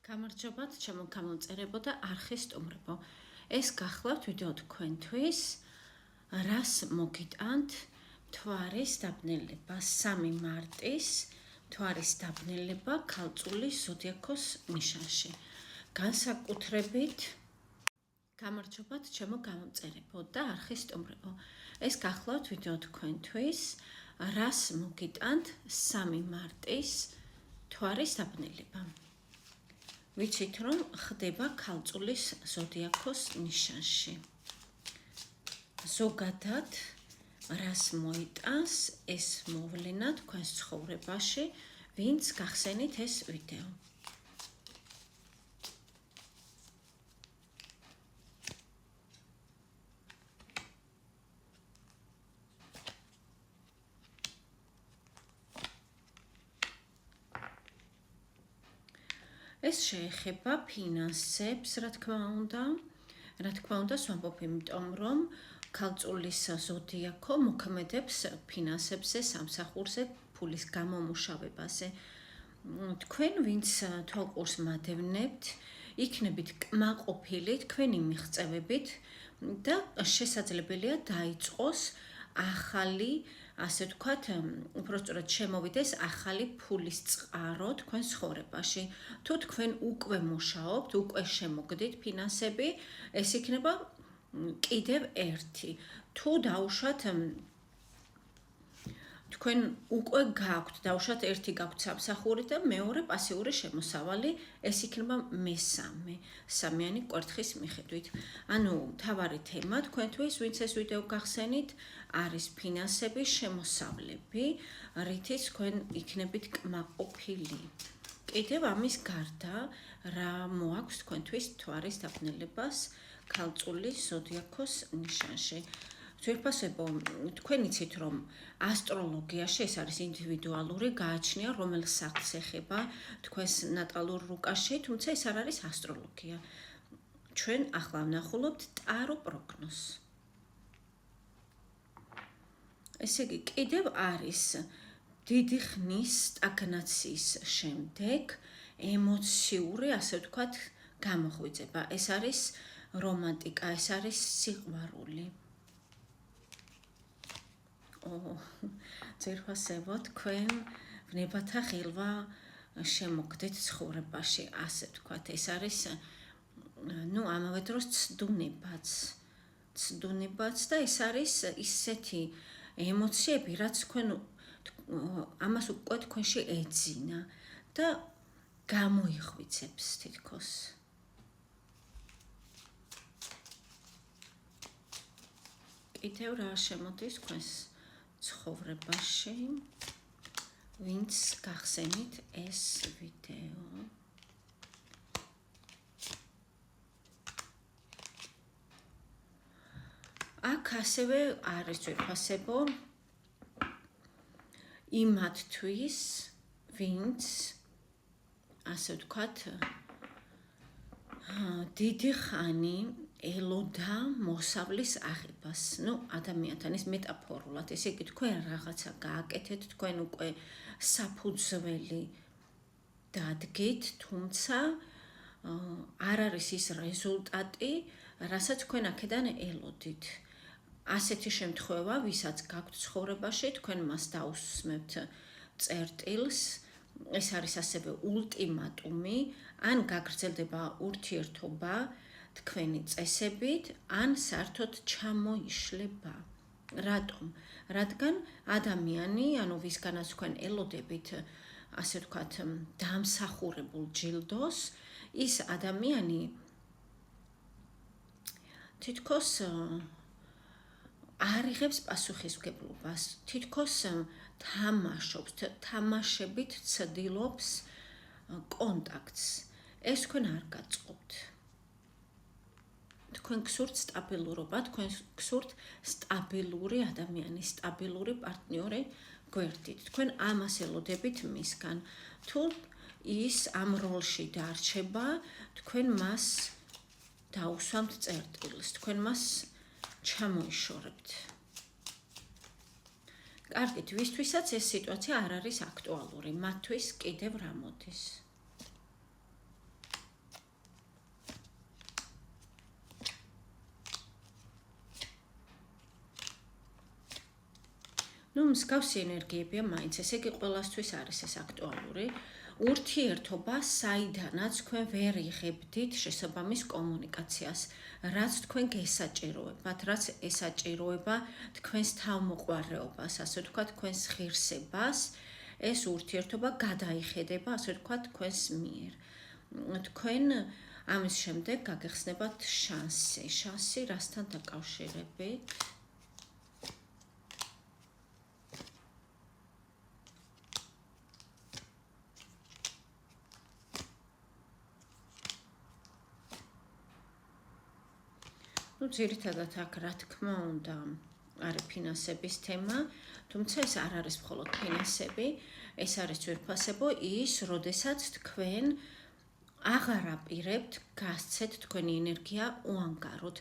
გამარჯობათ, ჩემო გამომწერებო და არხის სტუმრებო. ეს გახლავთ ვიდეო თქვენთვის, რას მოგიტანთ მთვარის დაბნელება 3 მარტის მთვარის დაბნელება ქალწულის ზოდიაქოს ნიშანში. განსაკუთრებით გამარჯობათ, ჩემო გამომწერებო და არხის სტუმრებო. ეს გახლავთ ვიდეო თქვენთვის, რას მოგიტანთ 3 მარტის მთვარის დაბნელება. ვიცით, რომ ხდება ქალწულის ზოდიაქოს ნიშანში. ზოგადად, რას მოიტანს ეს მოვლენა თქვენს ცხოვრებაში, ვინც გახსენით ეს ვიდეო. ეს შეეხება ფინანსებს, რა თქმა უნდა, ვამბობ, იმიტომ რომ ქალწულის ზოდიაქო მოქმედებს ფინანსებზე, სამსახურზე, ფულის გამომუშავებაზე. თქვენ, ვინც თვალყურს მადევნებთ, იქნებით კმაყოფილი თქვენი მიღწევებით და შესაძლებელია დაიწყოს ახალი, ასე ვთქვათ, უბრალოდ შემოვიდეს ახალი ფულის წყარო თქვენ ცხოვრებაში. თუ თქვენ უკვე მუშაობთ, უკვე შემოგდით ფინანსები, ეს იქნება კიდევ ერთი. თუ დაუშვათ თქვენ უკვე გაქვთ, დაუშვათ ერთი გაქვთ სამსახური და მეორე პასიური შემოსავალი, ეს იქნება მესამე, სამიანი კვერთხის მიხედვით. ანუ მთავარი თემა თქვენთვის, ვინც ეს ვიდეო გახსენით, არის ფინანსების შემოსავლები, რითიც თქვენ იქნებით კმაყოფილი. კიდევ ამის გარდა, რა მოაქვს თქვენთვის მთვარის დაბნელებას ქალწულის ზოდიაქოს ნიშანში. ძვირფასებო, თქვენ იცით, რომ ასტროლოგიაში ეს არის ინდივიდუალური გააჩნია, რომელ სახლს ეხება თქვენს ნატალურ რუკაში, თუმცა ეს არ არის ასტროლოგია. ჩვენ ახლა ვნახულობთ ტარო პროგნოზს. ესე იგი, კიდევ არის დიდი ხნის სტაგნაციის შემდეგ ემოციური, ასე ვთქვათ, გამოღვიძება. ეს არის რომანტიკა, ეს არის სიყვარული. ძვირფასებო, თქვენ ვნებათა ხილვა შემოგდეთ ცხოვრებაში, ასე ვთქვათ. ეს არის, ამავე დროს ცდუნებაც და ეს არის ისეთი ემოციები, რაც თქვენ ამას უკვე თქვენში ეძინა და გამოიღვიძებს თითქოს. კიდევ რა შემოდის თქვენს ცხოვრებაში, ვინც გახსენით ეს ვიდეო. აქ ასევე არის ძვირფასებო იმათთვის, ვინც, ასე ვთქვათ, დიდი ხანი ელოდა მოსავლის აღებას. ადამიანთან ეს მეტაფორულად, ესე იგი, თქვენ რაღაცა გააკეთეთ, თქვენ უკვე საფუძველი დადგით, თუმცა არ არის ის რეზულტატი, რასაც თქვენ აქედან ელოდით. ასეთი შემთხვევა, ვისაც გაქვთ ცხოვრებაში, თქვენ მას დაუსმევთ წერტილს, ეს არის ასევე ულტიმატუმი, ან გაგრძელდება ურთიერთობა თქვენი წესებით, ან საერთოდ ჩამოიშლება. რატომ? რადგან ადამიანი, ვისგანაც თქვენ ელოდებით, ასე ვთქვათ, დამსახურებულ ჯილდოს, ის ადამიანი თითქოს არ იღებს პასუხისმგებლობას, თითქოს თამაშობს, თამაშებით ცდილობს კონტაქტს. ეს თქვენ არ გაწყობთ. თქვენ გსურთ სტაბილურობა, თქვენ გსურთ სტაბილური ადამიანი, სტაბილური პარტნიორი გვერდით. თქვენ ამას ელოდებით მისგან. თუ ის ამ როლში დარჩება, თქვენ მას დაუსვამთ წერტილს, თქვენ მას ჩამოიშორებთ. კარგით, ვისთვისაც ეს სიტუაცია არ არის აქტუალური, მათთვის კიდევ რა მოდის. მსგავსი ენერგიებია მაინც, ესე იგი ყველასთვის არის ეს აქტუალური. ურთიერთობა, საიდანაც თქვენ ვერ იღებდით შესაბამის კომუნიკაციას, რაც თქვენ გესაჭიროებათ, რაც ესაჭიროება თქვენს თავმოყვარეობას, ასე ვთქვათ, თქვენს ღირსებას, ეს ურთიერთობა გადაიხედება, ასე ვთქვათ, თქვენს მიერ. თქვენ ამის შემდეგ გაგეხსნებათ შანსი, რასთან დაკავშირებით? ძირითადად აქ, რა თქმა უნდა, არის ფინანსების თემა, თუმცა ეს არ არის მხოლოდ ფინანსები, ეს არის ძვირფასებო ის, როდესაც თქვენ აღარ აპირებთ გასცეთ თქვენი ენერგია უანგაროდ,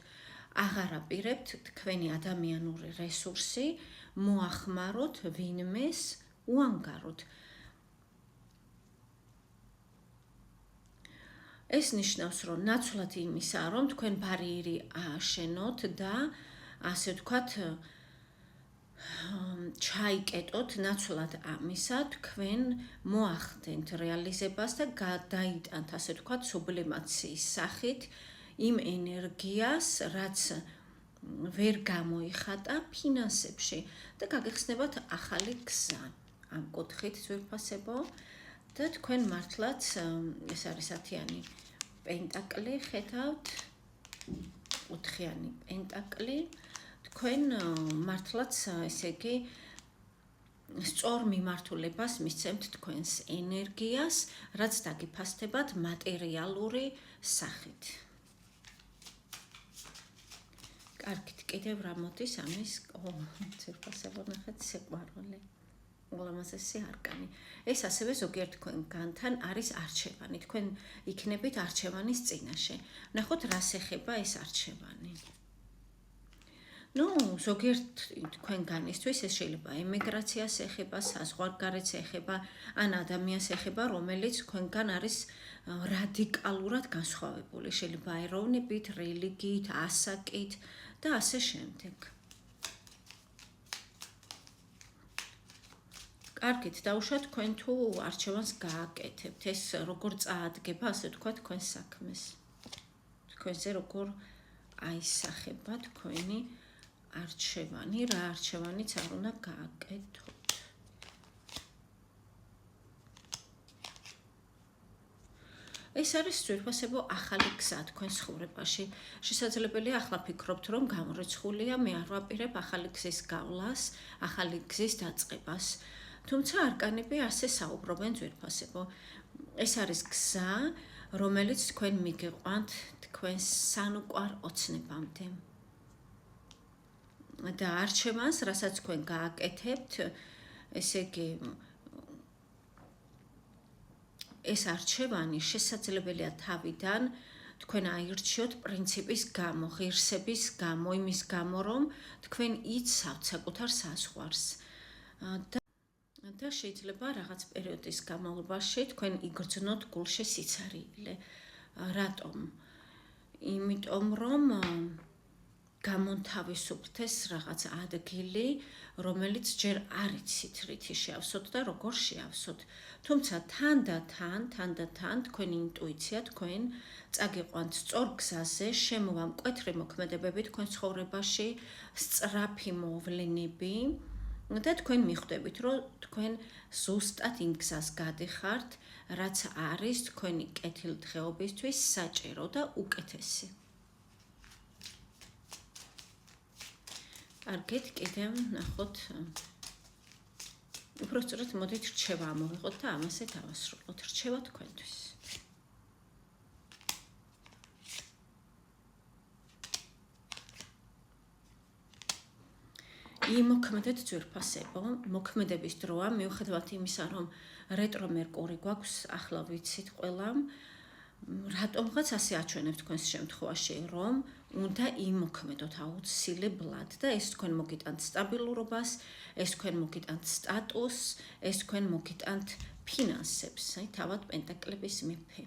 აღარ აპირებთ თქვენი ადამიანური რესურსი მოახმაროთ ვინმეს უანგაროდ. ეს ნიშნავს, რომ ნაცვლად იმისა, რომ თქვენ ბარიერი ააშენოთ და ასე ვთქვათ, ჩაიკეტოთ ნაცვლად ამისა, თქვენ მოახდენთ რეალიზებას და გადაიტანთ, ასე ვთქვათ, სუბლიმაციის სახით იმ ენერგიას, რაც ვერ გამოიხატა ფინანსებში და გაგეხსნებათ ახალი გზა. ამ კუთხით ძვირფასებო და თქვენ მართლაც ეს არის 10-იანი პენტაკლი, ხედავთ, 4-იანი პენტაკლი, თქვენ მართლაც ესე იგი სწორ მიმართულებას მისცემთ თქვენს ენერგიას, რაც დაგიფასდებათ მატერიალური სახით. კარგით, კიდევ რა მოდის ამის ძვირფასებო ნახეთ სიყვარული. ულამაზესი არკანი. ეს ასევე ზოგიერთ თქვენგანთან არის არჩევანი. თქვენ იქნებით არჩევანის წინაშე. ნახოთ, რას ეხება ეს არჩევანი. ზოგიერთ თქვენგანისთვის ეს შეიძლება ემიგრაციას ეხება, საზღვარგარეთს ეხება, ან ადამიანს ეხება, რომელიც თქვენგან არის რადიკალურად განსხვავებული. შეიძლება ეროვნებით, რელიგიით, ასაკით და ასე შემდეგ. კარგით, დაუშვათ თქვენ თუ არჩევანს გააკეთებთ, ეს როგორ წაადგება, ასე ვთქვათ, თქვენს საქმეს. თქვენზე როგორ აისახება თქვენი არჩევანი, რა არჩევანიც არ უნდა გააკეთოთ. ეს არის ძვირფასებო ახალი გზა თქვენს ცხოვრებაში. შესაძლებელია ახლა ფიქრობთ, რომ გამორიცხულია, მე არ ვაპირებ ახალი გზის გავლას, ახალი გზის დაწყებას. თუმცა არკანები ასე საუბრობენ ძვირფასებო. ეს არის გზა, რომელიც თქვენ მიგეყვანთ თქვენს სანუკვარ ოცნებამდე. და არჩევანს, რასაც თქვენ გააკეთებთ, ესე იგი ეს არჩევანი შესაძლებელია თავიდან თქვენ აირჩიოთ პრინციპის გამო, ღირსების გამო, იმის გამო, რომ თქვენ იცავთ საკუთარ საზღვარს. და შეიძლება რაღაც პერიოდის განმავლობაში თქვენ იგრძნოთ გულში სიცარიელე. რატომ? იმიტომ რომ გამონთავისუფლდეს რაღაც ადგილი, რომელიც ჯერ არ იცით რითი შეავსოთ და როგორ შეავსოთ. თუმცა თან თქვენი ინტუიცია თქვენ წაგიყვანთ სწორ გზაზე, შემოვა მკვეთრი მოქმედებები თქვენ ცხოვრებაში, სწრაფი მოვლენები და თქვენ მიხვდებით, რომ თქვენ ზუსტად იმ გზას გადიხართ, რაც არის თქვენი კეთილდღეობისთვის საჭირო და უკეთესი. კარგით, კიდევ ნახოთ. უпросторად მოდით რჩევა ამოვიღოთ და ამაზე დავასრულოთ. რჩევა თქვენთვის. იმოქმედეთ ძვირფასებო, მოქმედების დროა, მიუხედავად იმისა, რომ რეტრო მერკური გვაქვს, ახლა ვიცით ყველამ, რატომღაც ასე აჩვენებს თქვენს შემთხვევაში, რომ უნდა იმოქმედოთ აუცილებლად და ეს თქვენ მოგიტანთ სტაბილურობას, ეს თქვენ მოგიტანთ სტატუსს, ეს თქვენ მოგიტანთ ფინანსებს, თავად პენტაკლების მეფე.